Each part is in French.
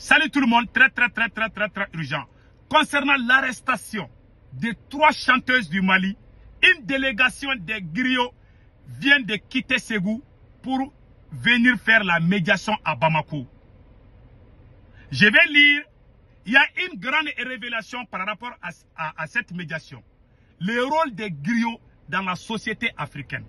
Salut tout le monde, très urgent. Concernant l'arrestation de 3 chanteuses du Mali, une délégation des griots vient de quitter Ségou pour venir faire la médiation à Bamako. Je vais lire, il y a une grande révélation par rapport à cette médiation. Le rôle des griots dans la société africaine.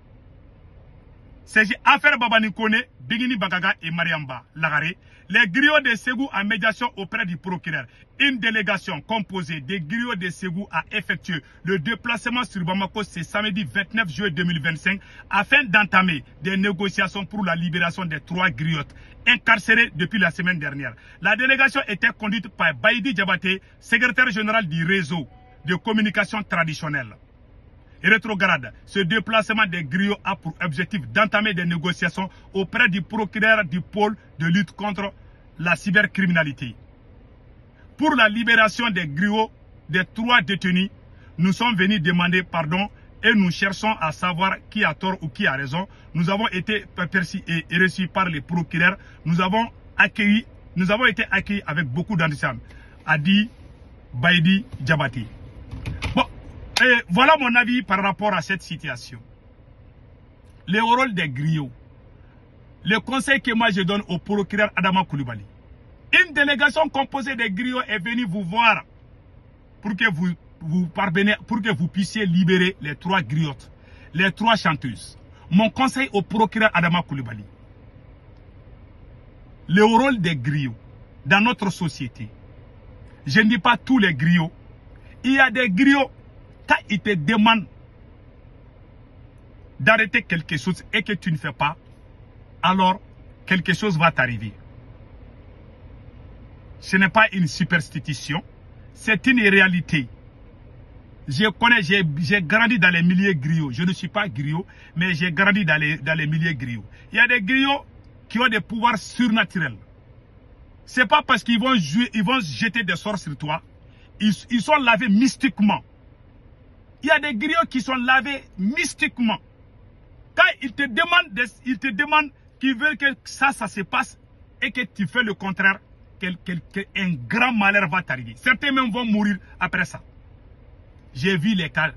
C'est affaire Babanikone, Bigini Bagaga et Mariamba Lagare. Les griots de Ségou en médiation auprès du procureur. Une délégation composée des griots de Ségou a effectué le déplacement sur Bamako ce samedi 29 juillet 2025 afin d'entamer des négociations pour la libération des 3 griottes incarcérés depuis la semaine dernière. La délégation était conduite par Baïdi Diabaté, secrétaire général du réseau de communication traditionnelle. Rétrograde, ce déplacement des griots a pour objectif d'entamer des négociations auprès du procureur du pôle de lutte contre la cybercriminalité. Pour la libération des griots des 3 détenus, nous sommes venus demander pardon et nous cherchons à savoir qui a tort ou qui a raison. Nous avons été perçus et reçus par les procureurs. Nous avons été accueillis avec beaucoup d'enthousiasme, a dit Baïdi Diabaté. Et voilà mon avis par rapport à cette situation. Le rôle des griots. Le conseil que moi je donne au procureur Adama Coulibaly. Une délégation composée des griots est venue vous voir pour que vous puissiez libérer les 3 griottes, les 3 chanteuses. Mon conseil au procureur Adama Coulibaly. Le rôle des griots dans notre société. Je ne dis pas tous les griots. Il y a des griots. Quand ils te demandent d'arrêter quelque chose et que tu ne fais pas, alors quelque chose va t'arriver. Ce n'est pas une superstition, c'est une réalité. Je connais, j'ai grandi dans les milieux griots. Je ne suis pas griot, mais j'ai grandi dans les milieux griots. Il y a des griots qui ont des pouvoirs surnaturels. Ce n'est pas parce qu'ils vont jeter des sorts sur toi. Ils sont lavés mystiquement. Il y a des griots qui sont lavés mystiquement. Quand ils te demandent qu'ils veulent que ça se passe et que tu fais le contraire, un grand malheur va t'arriver. Certains même vont mourir après ça. J'ai vu les cas,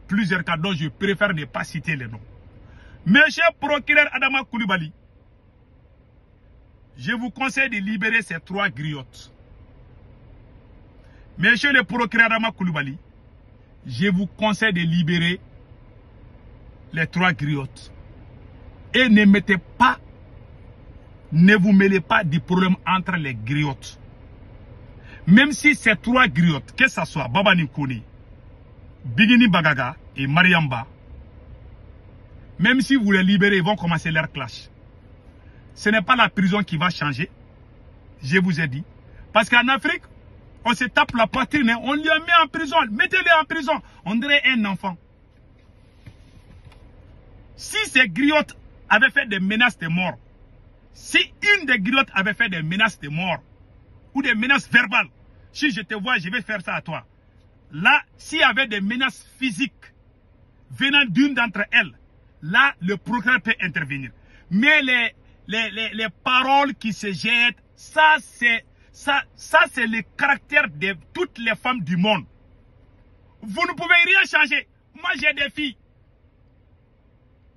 plusieurs cas dont je préfère ne pas citer les noms. Monsieur procureur Adama Coulibaly, je vous conseille de libérer ces 3 griottes. Monsieur le procureur Adama Coulibaly, je vous conseille de libérer les 3 griottes. Et ne vous mêlez pas du problème entre les griottes. Même si ces 3 griottes, que ce soit Baba Nikone, Bigini Bagaga et Mariamba, même si vous les libérez, ils vont commencer leur clash. Ce n'est pas la prison qui va changer. Je vous ai dit. Parce qu'en Afrique, on se tape la poitrine, on lui a mis en prison. Mettez-le en prison. On dirait un enfant. Si ces griottes avaient fait des menaces de mort, si une des griottes avait fait des menaces de mort, ou des menaces verbales, si je te vois, je vais faire ça à toi. Là, s'il y avait des menaces physiques venant d'une d'entre elles, là, le procureur peut intervenir. Mais les paroles qui se jettent, ça c'est le caractère de toutes les femmes du monde. Vous ne pouvez rien changer. Moi, j'ai des filles.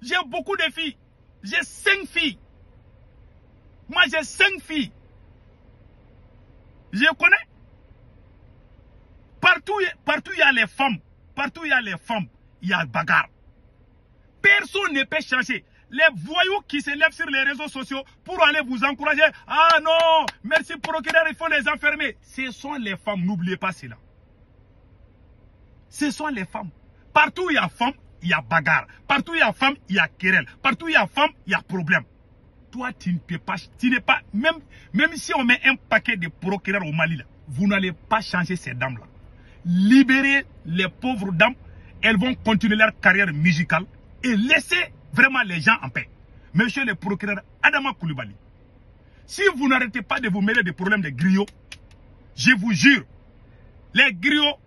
J'ai beaucoup de filles. J'ai 5 filles. Moi, j'ai 5 filles. Je connais. Partout il y a les femmes. Partout il y a les femmes. Il y a bagarre. Personne ne peut changer. Les voyous qui se lèvent sur les réseaux sociaux pour aller vous encourager. Ah non, merci procureur, il faut les enfermer. Ce sont les femmes, n'oubliez pas cela. Ce sont les femmes. Partout où il y a femme, il y a bagarre. Partout où il y a femme, il y a querelle. Partout où il y a femme, il y a problème. Toi, tu ne peux pas, même si on met un paquet de procureurs au Mali, là, vous n'allez pas changer ces dames-là. Libérez les pauvres dames, elles vont continuer leur carrière musicale et laissez vraiment les gens en paix. Monsieur le procureur Adama Coulibaly, si vous n'arrêtez pas de vous mêler des problèmes de griots, je vous jure, les griots,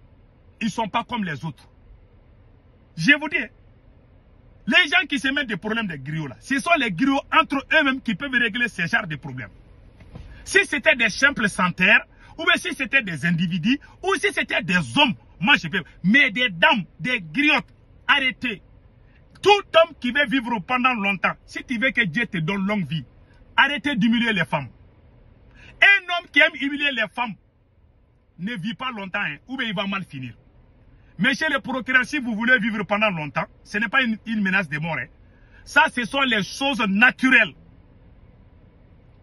ils ne sont pas comme les autres. Je vous dis, les gens qui se mettent des problèmes de griots là, ce sont les griots entre eux-mêmes qui peuvent régler ce genre de problèmes. Si c'était des simples santerres, ou bien si c'était des individus, ou si c'était des hommes, moi je peux. Mais des dames, des griottes, arrêtez. Tout homme qui veut vivre pendant longtemps, si tu veux que Dieu te donne longue vie, arrêtez d'humilier les femmes. Un homme qui aime humilier les femmes ne vit pas longtemps, hein, ou bien il va mal finir. Mais chez les procureurs, si vous voulez vivre pendant longtemps, ce n'est pas une menace de mort. Hein. Ça, ce sont les choses naturelles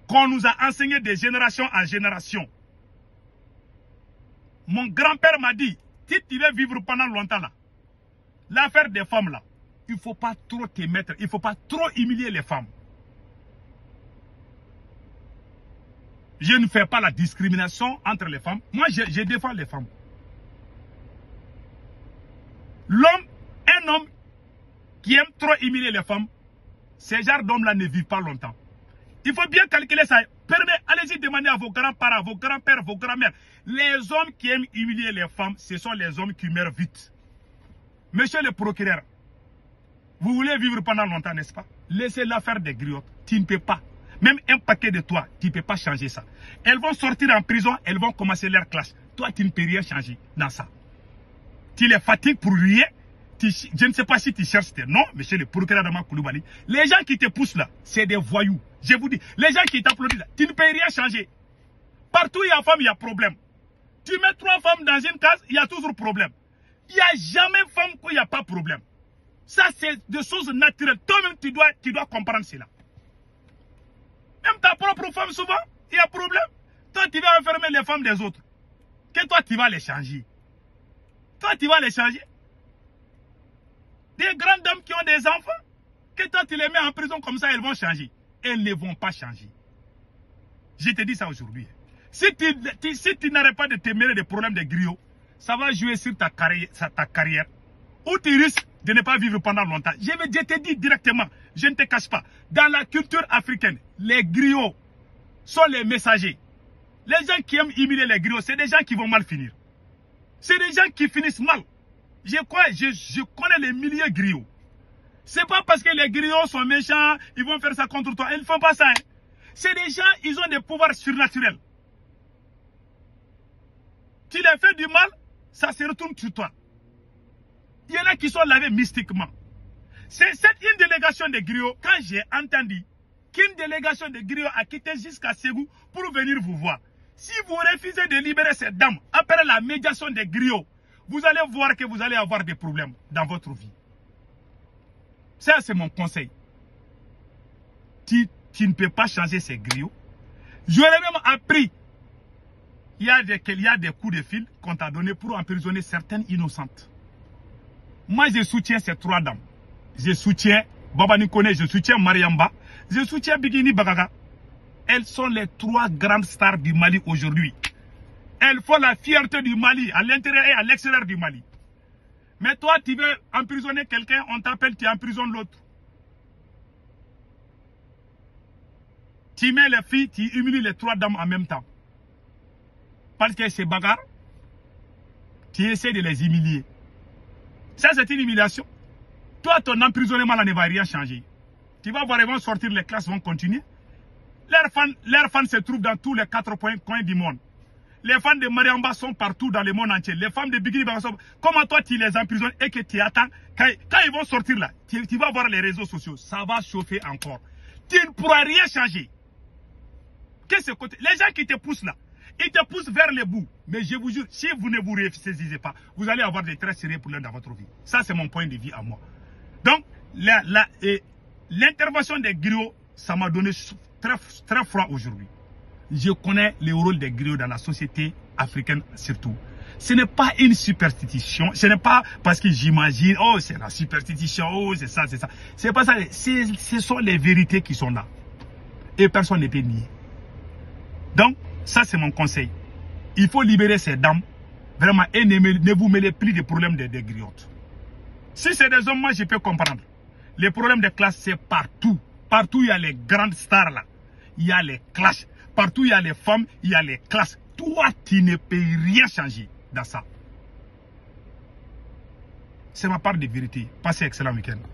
qu'on nous a enseignées de génération en génération. Mon grand-père m'a dit, si tu veux vivre pendant longtemps là, l'affaire des femmes là, il ne faut pas trop te mettre, il ne faut pas trop humilier les femmes. Je ne fais pas la discrimination entre les femmes. Moi, je défends les femmes. Un homme qui aime trop humilier les femmes, ces genres d'hommes-là ne vivent pas longtemps. Il faut bien calculer ça. Allez-y demander à vos grands-parents, vos grands-pères, vos grands-mères. Les hommes qui aiment humilier les femmes, ce sont les hommes qui meurent vite. Monsieur le procureur, vous voulez vivre pendant longtemps, n'est-ce pas? Laissez-la faire des griottes. Tu ne peux pas. Même un paquet de toi, tu ne peux pas changer ça. Elles vont sortir en prison, elles vont commencer leur clash. Toi, tu ne peux rien changer dans ça. Tu les fatigues pour rien. Je ne sais pas si tu cherches tes noms, monsieur le procureur Adama Coulibaly. Les gens qui te poussent là, c'est des voyous. Je vous dis, les gens qui t'applaudissent là, tu ne peux rien changer. Partout où il y a femme, il y a problème. Tu mets 3 femmes dans une case, il y a toujours problème. Il n'y a jamais femme où il n'y a pas problème. Ça, c'est des choses naturelles. Toi-même, tu dois comprendre cela. Même ta propre femme, souvent, il y a problème. Toi, tu vas enfermer les femmes des autres. Que toi, tu vas les changer. Toi, tu vas les changer. Des grandes dames qui ont des enfants, que toi, tu les mets en prison comme ça, elles vont changer. Elles ne vont pas changer. Je te dis ça aujourd'hui. Si tu n'arrêtes pas de te mêler des problèmes de griots, ça va jouer sur ta carrière. Ou tu risques de ne pas vivre pendant longtemps. Je te dis directement, je ne te cache pas. Dans la culture africaine, les griots sont les messagers. Les gens qui aiment humilier les griots, c'est des gens qui vont mal finir. C'est des gens qui finissent mal. Je connais les milliers de griots. C'est pas parce que les griots sont méchants, ils vont faire ça contre toi. Ils ne font pas ça. Hein. C'est des gens, ils ont des pouvoirs surnaturels. Tu les fais du mal, ça se retourne sur toi. Il y en a qui sont lavés mystiquement. C'est une délégation de griots, quand j'ai entendu qu'une délégation de griots a quitté jusqu'à Ségou pour venir vous voir. Si vous refusez de libérer cette dame après la médiation des griots, vous allez voir que vous allez avoir des problèmes dans votre vie. Ça, c'est mon conseil. Tu ne peux pas changer ces griots. J'aurais même appris. Il y a des coups de fil qu'on t'a donné pour emprisonner certaines innocentes. Moi, je soutiens ces 3 dames. Je soutiens Baba Nikone, je soutiens Mariamba, je soutiens Bikini Bagaga. Elles sont les 3 grandes stars du Mali aujourd'hui. Elles font la fierté du Mali, à l'intérieur et à l'extérieur du Mali. Mais toi, tu veux emprisonner quelqu'un, on t'appelle, tu emprisonnes l'autre. Tu mets les filles, tu humilies les 3 dames en même temps. Parce que c'est bagarre, tu essaies de les humilier. Ça, c'est une humiliation. Toi, ton emprisonnement là ne va rien changer. Tu vas voir, ils vont sortir, les classes vont continuer. Leurs fans se trouvent dans tous les 4 coins du monde. Les fans de Mariamba sont partout dans le monde entier. Les femmes de Bikini Bagaga sont... Comment toi, tu les emprisonnes et que tu attends, quand ils vont sortir là, tu vas voir les réseaux sociaux, ça va chauffer encore. Tu ne pourras rien changer. Qu'est-ce que les gens qui te poussent là, ils te poussent vers le bout. Mais je vous jure, si vous ne vous ressaisissez pas, vous allez avoir des très sérieux problèmes dans votre vie. Ça, c'est mon point de vue à moi. Donc, l'intervention des griots, ça m'a donné très froid aujourd'hui. Je connais le rôle des griots dans la société africaine surtout. Ce n'est pas une superstition. Ce n'est pas parce que j'imagine, oh, c'est la superstition, oh, c'est ça, c'est ça. C'est pas ça. Ce sont les vérités qui sont là. Et personne ne peut nier. Donc, ça, c'est mon conseil. Il faut libérer ces dames, vraiment, et ne vous mêlez plus des problèmes des griottes. Si c'est des hommes, moi, je peux comprendre. Les problèmes de classe, c'est partout. Partout, il y a les grandes stars, là. Il y a les clashs. Partout, il y a les femmes, il y a les classes. Toi, tu ne peux rien changer dans ça. C'est ma part de vérité. Passez un excellent week-end.